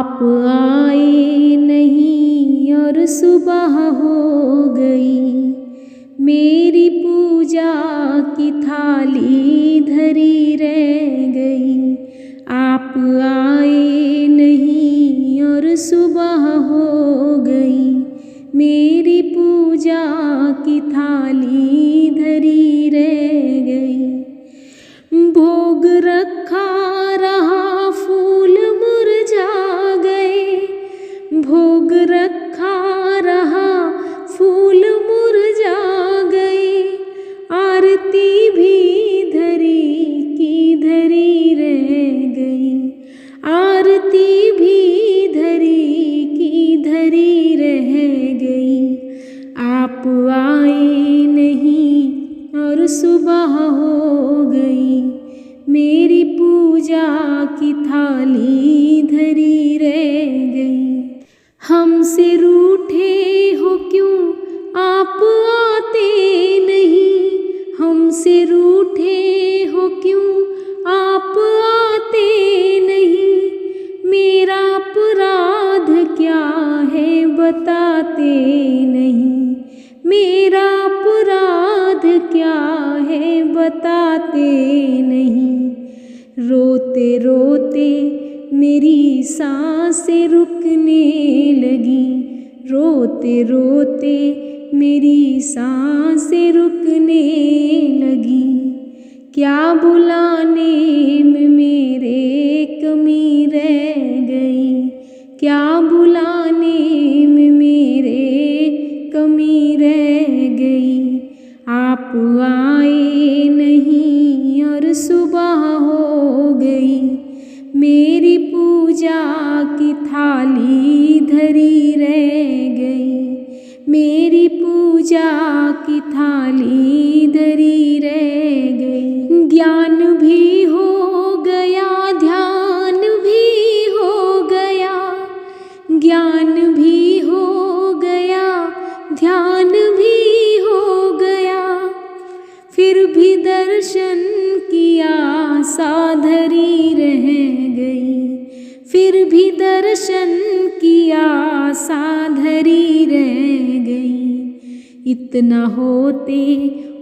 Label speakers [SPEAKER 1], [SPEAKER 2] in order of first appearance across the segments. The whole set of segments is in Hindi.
[SPEAKER 1] आप आए नहीं और सुबह हो गई, मेरी पूजा की थाली धरी रह गई। आप आए नहीं और सुबह हो गई, मेरी पूजा की थाली धरी रह गई। भोग रखा रहा फूल मुरझा गए, भोग रखा रहा फूल मुरझा गए। आरती भी धरी की धरी रह गई, आरती भी धरी की धरी रह गई। आप आए नहीं और सुबह हो गई, मेरी पूजा की थाली धरी रह गई। हमसे रूठे हो क्यों आप आते नहीं, हमसे रूठे हो क्यों आप आते नहीं। मेरा अपराध क्या है बताते नहीं, मेरा अपराध क्या है बताते नहीं। रोते रोते मेरी सांसें रुकने लगी, रोते रोते मेरी सांसें रुकने लगी। क्या बुलाने में मेरे कमी रह गई, क्या बुलाने में मेरे कमी रह गई। आप आए नहीं और सुबह हो गई, मेरी पूजा की थाली धरी रह गई, मेरी पूजा की थाली धरी रह गई। ज्ञान भी हो गया, ध्यान भी हो गया, ज्ञान भी हो गया, ध्यान भी हो गया। फिर भी दर्शन की आशा धरी रह गई, फिर भी दर्शन की आशा धरी रह गई। इतना होते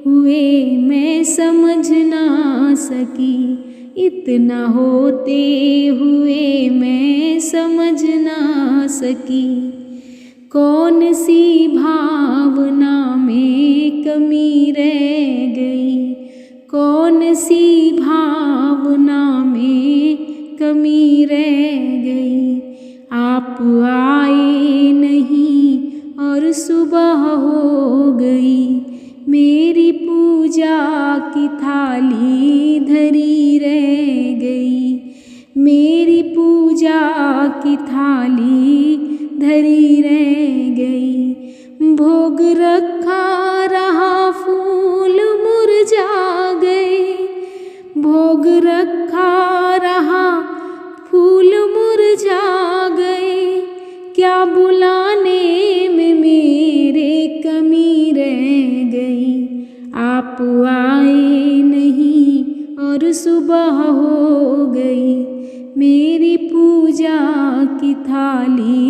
[SPEAKER 1] हुए मैं समझ ना सकी, इतना होते हुए मैं समझ ना सकी। कौन सी भावना में कमी रह गई, कौन सी भावना में कमी रह गई। आप आए नहीं और सुबह हो गई, मेरी पूजा की थाली धरी रह गई, मेरी पूजा की थाली धरी रह गई। भोग रखा रहा फूल मुरझा गए, भोग रखा रहा फूल मुरझा गए। क्या बुलाने में मेरे कमी रह गई। आप आए नहीं और सुबह हो गई, मेरी पूजा की थाली